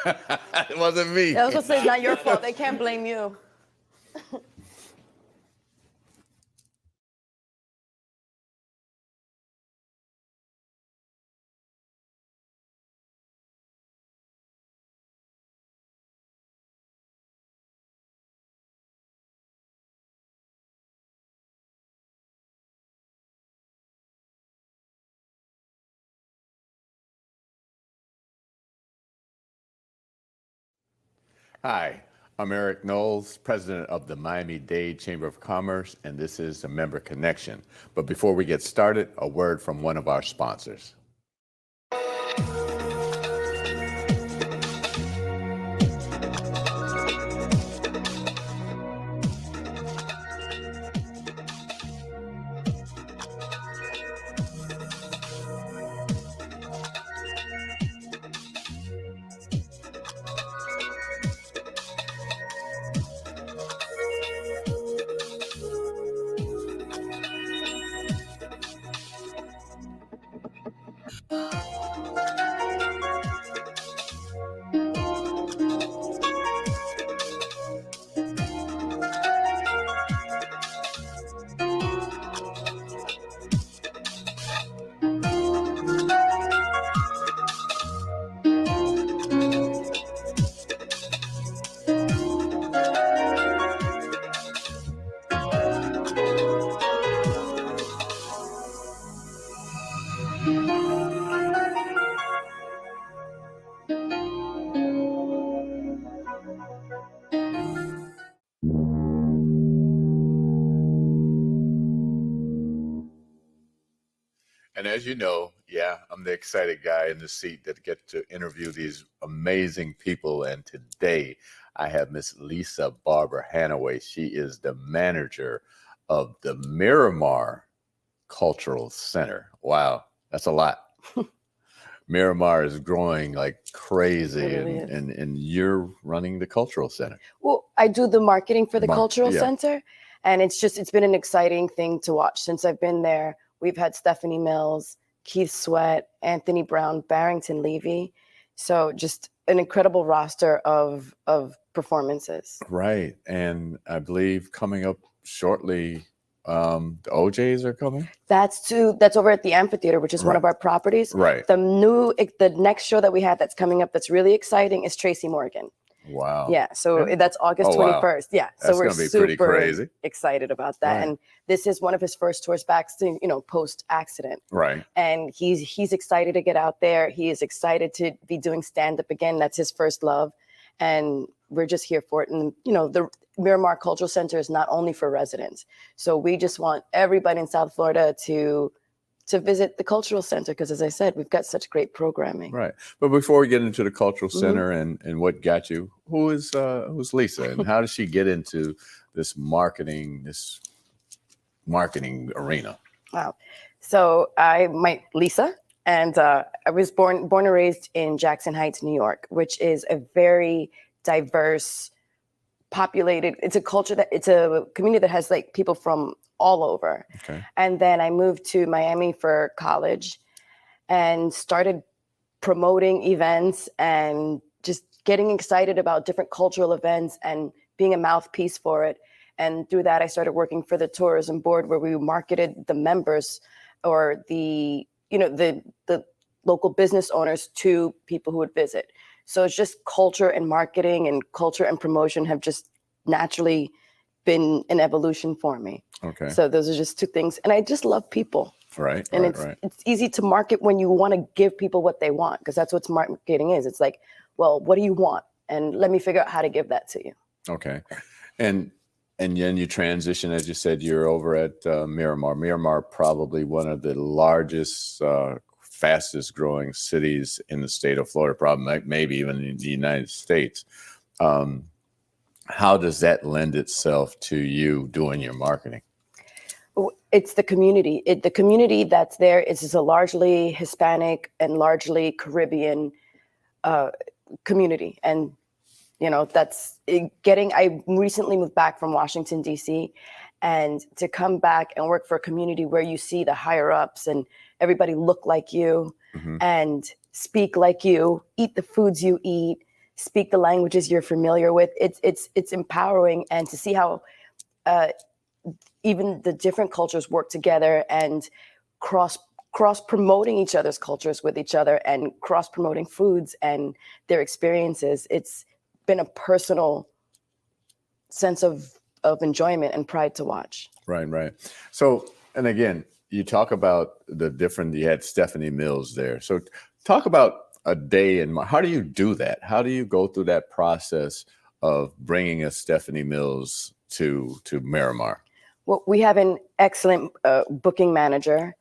It wasn't me. I was gonna say it's not your fault. They can't blame you. Hi, I'm Eric Knowles, president of the Miami-Dade Chamber of Commerce, and this is the Member Connection. But before we get started, a word from one of our sponsors. And as you know, yeah, I'm the excited guy in the seat that get to interview these amazing people. And today I have Miss Lisa Barber Hannaway. She is the manager of the Miramar Cultural Center. Wow, that's a lot. Miramar is growing like crazy, Really and you're running the cultural center. Well, I do the marketing for the cultural yeah. center, and it's been an exciting thing to watch since I've been there. We've had Stephanie Mills, Keith Sweat, Anthony Brown, Barrington Levy. So just an incredible roster of performances. Right. And I believe coming up shortly, the OJs are coming. That's over at the amphitheater, which is one of our properties. Right. The next show that we have that's coming up that's really exciting is Tracy Morgan. Wow. Yeah, so that's August 21st. Wow. Yeah, so That's we're gonna be super pretty crazy. excited about that. Right. And this is one of his first tours back, post accident. Right. And he's excited to get out there. He is excited to be doing stand up again. That's his first love, and we're just here for it. And the Miramar Cultural Center is not only for residents, so we just want everybody in South Florida to visit the cultural center, because as I said, we've got such great programming. Right. But before we get into the cultural center and what got you, who's Lisa, and how does she get into this marketing arena? Wow. So Lisa, and I was born and raised in Jackson Heights, New York, which is a very diverse, populated. It's a community that has like people from all over. Okay. And then I moved to Miami for college and started promoting events and just getting excited about different cultural events and being a mouthpiece for it. And through that, I started working for the tourism board, where we marketed the members or the local business owners to people who would visit. So it's just culture and marketing, and culture and promotion have just naturally been an evolution for me. Okay. So those are just two things. And I just love people. Right. And right. It's easy to market when you want to give people what they want, because that's what marketing is. It's like, well, what do you want? And let me figure out how to give that to you. Okay. And then you transition, as you said, you're over at Miramar. Miramar, probably one of the largest, fastest growing cities in the state of Florida, probably maybe even in the United States. How does that lend itself to you doing your marketing? It's the community. The community that's there is a largely Hispanic and largely Caribbean community. And, I recently moved back from Washington, D.C., and to come back and work for a community where you see the higher ups and everybody look like you and speak like you, eat the foods you eat, speak the languages you're familiar with. It's empowering, and to see how even the different cultures work together and cross promoting each other's cultures with each other, and cross promoting foods and their experiences. It's been a personal sense of enjoyment and pride to watch. Right. So, and again, you talk about you had Stephanie Mills there. So talk about a day and how do you do that? How do you go through that process of bringing a Stephanie Mills to Miramar? Well, we have an excellent booking manager,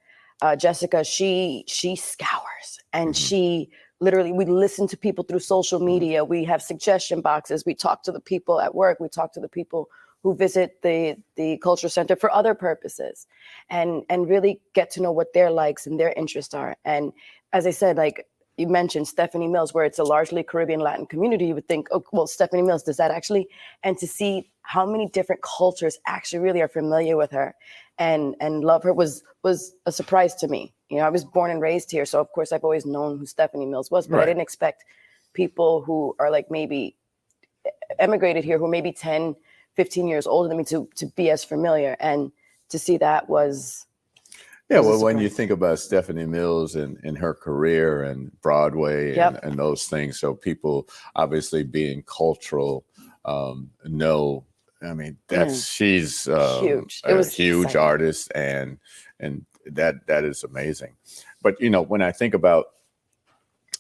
Jessica. She scours, and she literally, we listen to people through social media. We have suggestion boxes. We talk to the people at work. We talk to the people who visit the culture center for other purposes, and really get to know what their likes and their interests are. And as I said, like you mentioned, Stephanie Mills, where it's a largely Caribbean Latin community, you would think, oh, well, Stephanie Mills, does that actually? And to see how many different cultures actually really are familiar with her and love her was a surprise to me. You know, I was born and raised here, so of course I've always known who Stephanie Mills was, but I didn't expect people who are like maybe emigrated here, who are maybe 10, 15 years older than me, to be as familiar. And to see that was... Yeah, well, when you think about Stephanie Mills and her career and Broadway and those things, so people obviously being cultural know, I mean, she's huge. a huge artist, and that is amazing. But, you know, when I think about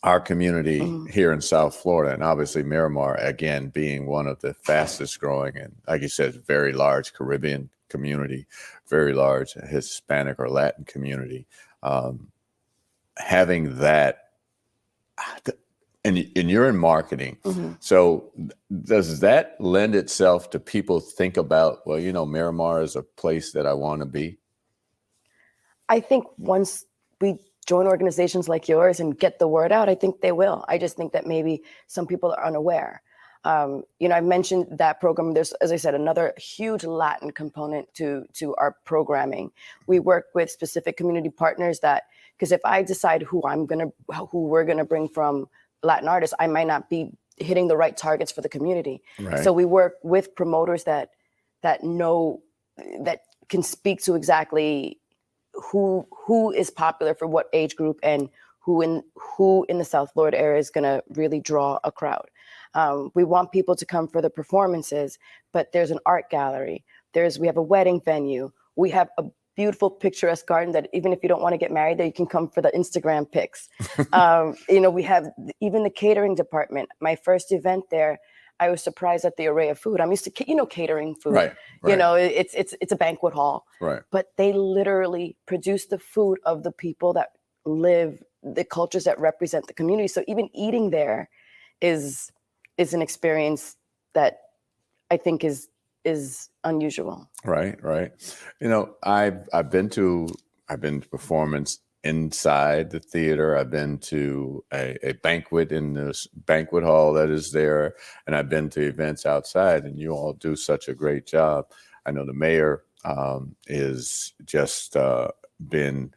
our community here in South Florida, and obviously Miramar, again, being one of the fastest growing, and like you said, very large Caribbean community, very large Hispanic or Latin community, having that, and you're in marketing. So does that lend itself to people think about, well, you know, Miramar is a place that I want to be? I think once we join organizations like yours and get the word out, I think they will. I just think that maybe some people are unaware. You know, I mentioned that program. There's, as I said, another huge Latin component to our programming. We work with specific community partners that, because if I decide who we're gonna bring from Latin artists, I might not be hitting the right targets for the community. Right. So we work with promoters that know, that can speak to exactly who is popular for what age group, and who in the South Florida area is gonna really draw a crowd. We want people to come for the performances, but there's an art gallery. We have a wedding venue. We have a beautiful picturesque garden that even if you don't want to get married there, you can come for the Instagram pics. You know, we have even the catering department. My first event there, I was surprised at the array of food. I'm used to, you know, catering food. Right. You know, it's a banquet hall. Right. But they literally produce the food of the people that live, the cultures that represent the community. So even eating there is an experience that I think is unusual. Right. You know, I've been to performance inside the theater. I've been to a banquet in this banquet hall that is there, and I've been to events outside, and you all do such a great job. I know the mayor is just been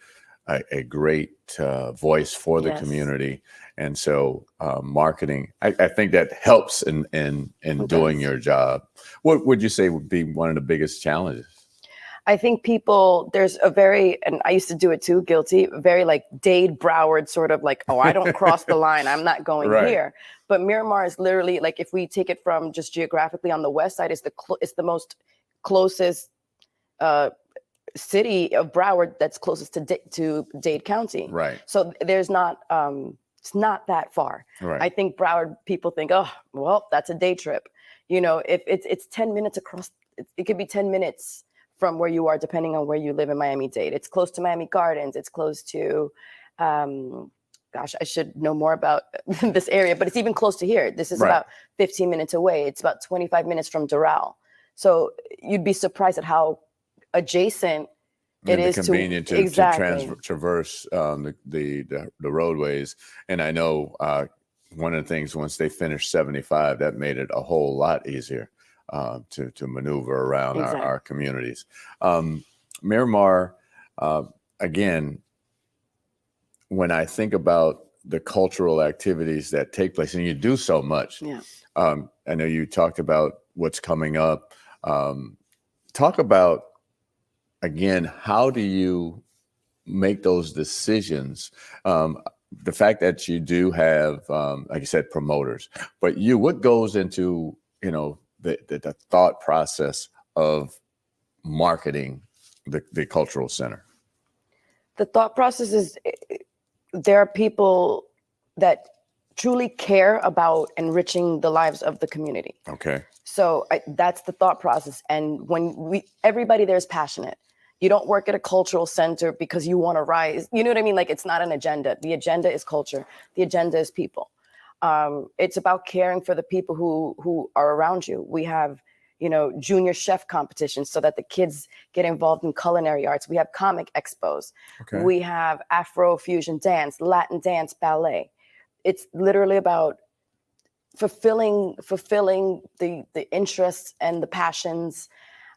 a great voice for the community. And so marketing, I think that helps in doing your job. What would you say would be one of the biggest challenges? I think there's a very, and I used to do it too, guilty, very like Dade, Broward sort of like, oh, I don't cross the line, I'm not going here. But Miramar is literally, like, if we take it from just geographically on the west side, it's the most closest city of Broward that's closest to Dade County. Right. So there's not, it's not that far. Right. I think Broward people think, oh, well, that's a day trip. You know, if it's 10 minutes across, it could be 10 minutes from where you are, depending on where you live in Miami-Dade. It's close to Miami Gardens. It's close to, gosh, I should know more about this area, but it's even close to here. This is about 15 minutes away. It's about 25 minutes from Doral. So you'd be surprised at how adjacent it is convenient to traverse the roadways. And I know one of the things, once they finished 75, that made it a whole lot easier to maneuver around our communities. Miramar, again, when I think about the cultural activities that take place, and you do so much. Yeah. I know you talked about what's coming up. Talk about, again, how do you make those decisions? The fact that you do have, like you said, promoters, but what goes into, the thought process of marketing the cultural center? The thought process is there are people that truly care about enriching the lives of the community. Okay. So that's the thought process. And when everybody there is passionate. You don't work at a cultural center because you want to rise. You know what I mean? Like, it's not an agenda. The agenda is culture. The agenda is people. It's about caring for the people who are around you. We have, junior chef competitions so that the kids get involved in culinary arts. We have comic expos. Okay. We have Afro-fusion dance, Latin dance, ballet. It's literally about fulfilling the interests and the passions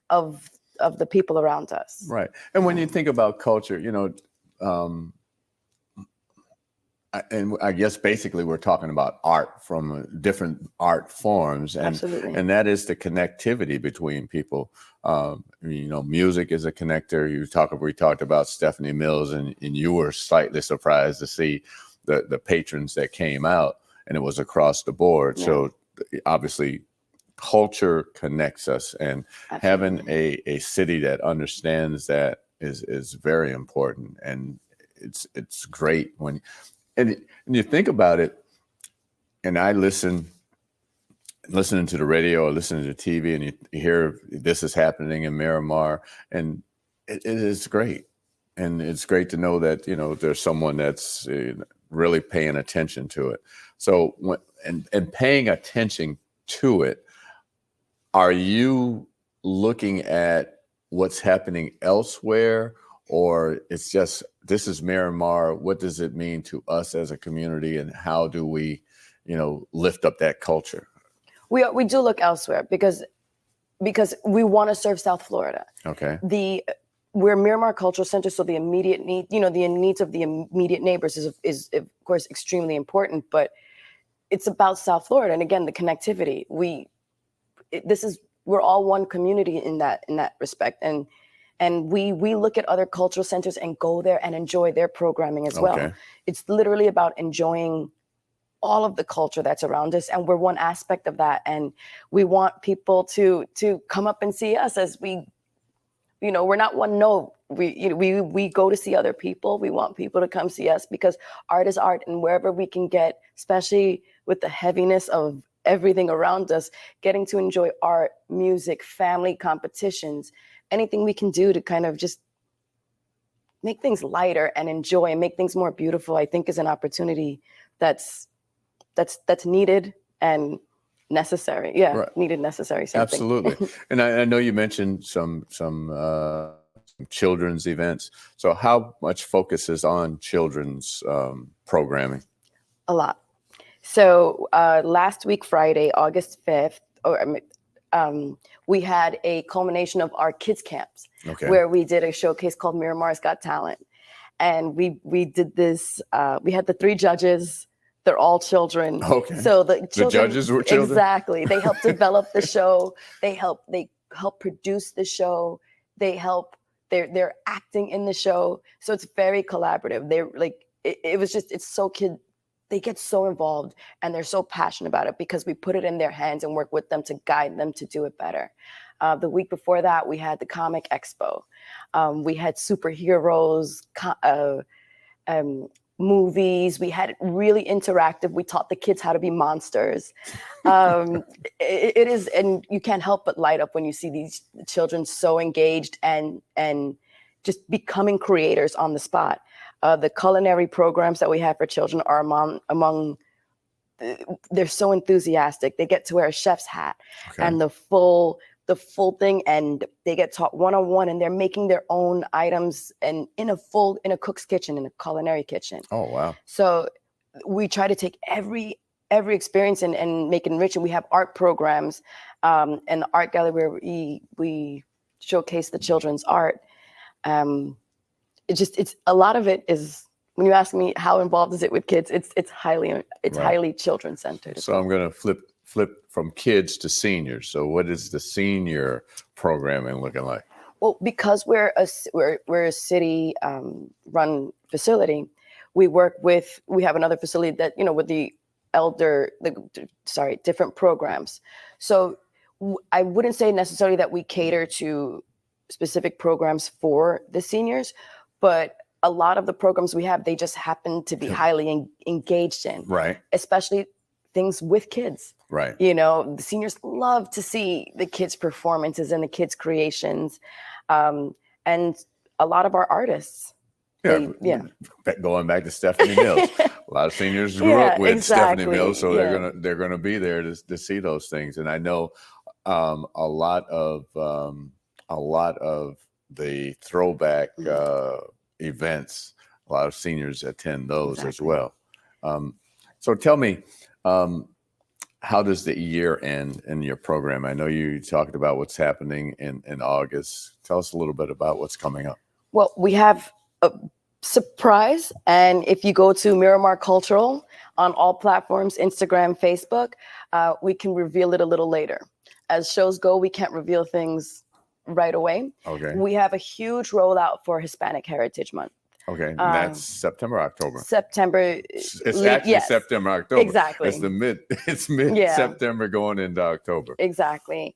of the people around us. Right. And when you think about culture, and I guess basically we're talking about art from different art forms, and Absolutely. And that is the connectivity between people. Music is a connector. We talked about Stephanie Mills, and you were slightly surprised to see the patrons that came out, and it was across the board. Yeah. So obviously, culture connects us, and Absolutely. Having a city that understands that is very important, and it's great when you think about it. And I listening to the radio or listening to TV, and you hear this is happening in Miramar, and it is great, and it's great to know that there's someone that's really paying attention to it. So and paying attention to it. Are you looking at what's happening elsewhere, or it's just, this is Miramar? What does it mean to us as a community, and how do we, lift up that culture? We do look elsewhere because we want to serve South Florida. Okay. We're Miramar Cultural Center, so the immediate need, the needs of the immediate neighbors is of course extremely important, but it's about South Florida, and again, the connectivity. We're all one community in that respect, and we look at other cultural centers and go there and enjoy their programming as well. It's literally about enjoying all of the culture that's around us, and we're one aspect of that. And we want people to come up and see us as we, we're not one note. We go to see other people. We want people to come see us because art is art, and wherever we can get, especially with the heaviness of everything around us, getting to enjoy art, music, family competitions, anything we can do to kind of just make things lighter and enjoy and make things more beautiful, I think is an opportunity that's needed and necessary. Yeah, right. Needed, necessary. Same Absolutely. thing. And I know you mentioned some children's events. So how much focus is on children's programming? A lot. So last week, Friday, August 5th, we had a culmination of our kids camps, where we did a showcase called Miramar's Got Talent. And we did this, we had the 3 judges. They're all children. Okay. So the judges were children? Exactly. They helped develop the show. They help produce the show. They're acting in the show. So it's very collaborative. They're like, it's so they get so involved, and they're so passionate about it because we put it in their hands and work with them to guide them to do it better. The week before that, we had the comic expo. We had superheroes, movies. We had it really interactive. We taught the kids how to be monsters. It is, and you can't help but light up when you see these children so engaged and just becoming creators on the spot. The culinary programs that we have for children are among they're so enthusiastic. They get to wear a chef's hat and the full thing, and they get taught one-on-one, and they're making their own items and in a cook's kitchen, in a culinary kitchen. Oh, wow. So we try to take every experience and make it enrich. And we have art programs and the art gallery where we showcase the children's art. It's a lot of it is when you ask me how involved is it with kids, it's highly children centered. So I'm going to flip from kids to seniors. So what is the senior programming looking like? Well, because we're a city run facility, we have another facility that, with the different programs. So I wouldn't say necessarily that we cater to specific programs for the seniors, but a lot of the programs we have, they just happen to be highly engaged in, right? Especially things with kids, right? The seniors love to see the kids' performances and the kids' creations, and a lot of our artists. Going back to Stephanie Mills, a lot of seniors grew up with Stephanie Mills, so they're gonna be there to see those things. And I know a lot of the throwback events, a lot of seniors attend those as well. So tell me, how does the year end in your program? I know you talked about what's happening in August. Tell us a little bit about what's coming up. Well, we have a surprise, and if you go to Miramar Cultural on all platforms, Instagram, Facebook, we can reveal it a little later. As shows go, we can't reveal things right away. Okay. We have a huge rollout for Hispanic Heritage Month. Okay, and that's September, October. September. It's actually September, October. Exactly. It's mid September going into October. Exactly.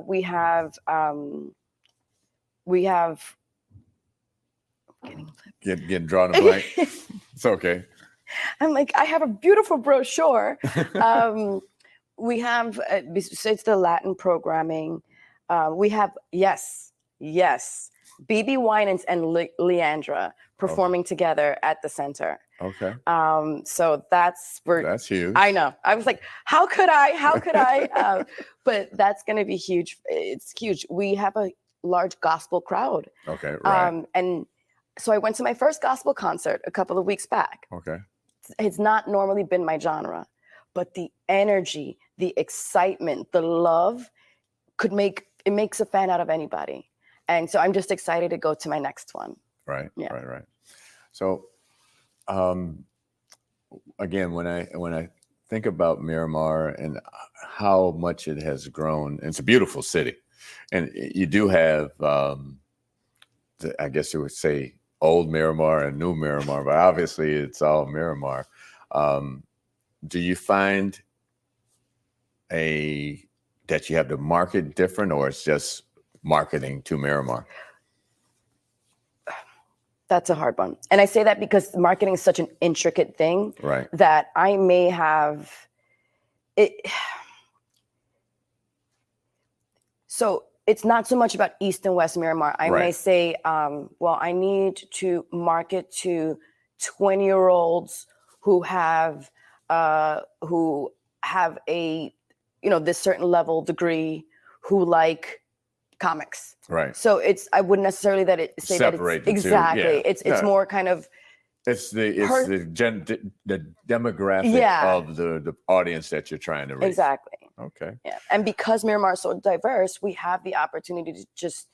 We have. Getting drawn a blank. It's okay. I'm like, I have a beautiful brochure. We have, besides the Latin programming, we have, yes, BB Winans and Leandra performing together at the center. Okay. So that's huge. I know. I was like, how could I? But that's going to be huge. It's huge. We have a large gospel crowd. Okay, right. And so I went to my first gospel concert a couple of weeks back. Okay. It's not normally been my genre, but the energy, the excitement, the love makes a fan out of anybody. And so I'm just excited to go to my next one. Right. Yeah. Right. So, again, when I think about Miramar and how much it has grown, it's a beautiful city, and you do have, I guess you would say, old Miramar and new Miramar, but obviously it's all Miramar. Do you find that you have to market different, or it's just marketing to Miramar? That's a hard one. And I say that because marketing is such an intricate thing, right, that I may have it. So it's not so much about East and West Miramar. I may say, well, I need to market to 20-year-olds who have a, this certain level degree, who like comics. Right. So I wouldn't necessarily say separate that it's exactly. Yeah. It's more kind of. It's the demographic of the audience that you're trying to reach. Exactly. Okay. Yeah, and because Miramar is so diverse, we have the opportunity to just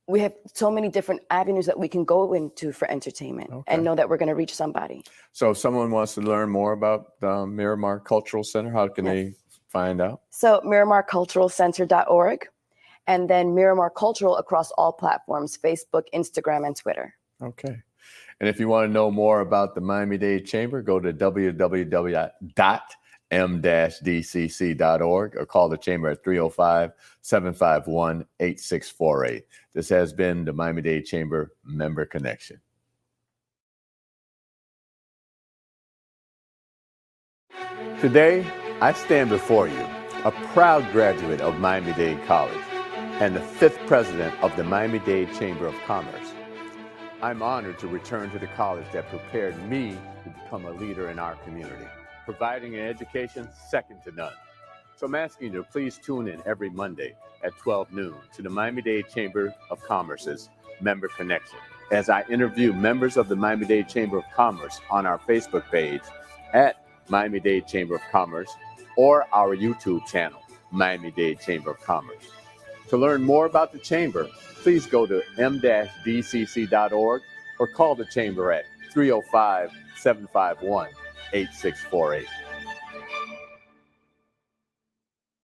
we have so many different avenues that we can go into for entertainment and know that we're going to reach somebody. So if someone wants to learn more about the Miramar Cultural Center, how can they find out? So MiramarCulturalCenter.org, and then Miramar Cultural across all platforms, Facebook, Instagram, and Twitter. Okay. And if you want to know more about the Miami-Dade Chamber, go to www.m-dcc.org or call the Chamber at 305-751-8648. This has been the Miami-Dade Chamber Member Connection. Today, I stand before you, a proud graduate of Miami-Dade College and the 5th president of the Miami-Dade Chamber of Commerce. I'm honored to return to the college that prepared me to become a leader in our community, providing an education second to none. So I'm asking you to please tune in every Monday at 12 noon to the Miami-Dade Chamber of Commerce's Member Connection, as I interview members of the Miami-Dade Chamber of Commerce on our Facebook page at Miami-Dade Chamber of Commerce or our YouTube channel, Miami-Dade Chamber of Commerce. To learn more about the Chamber, please go to m-dcc.org or call the chamber at 305-751-8648.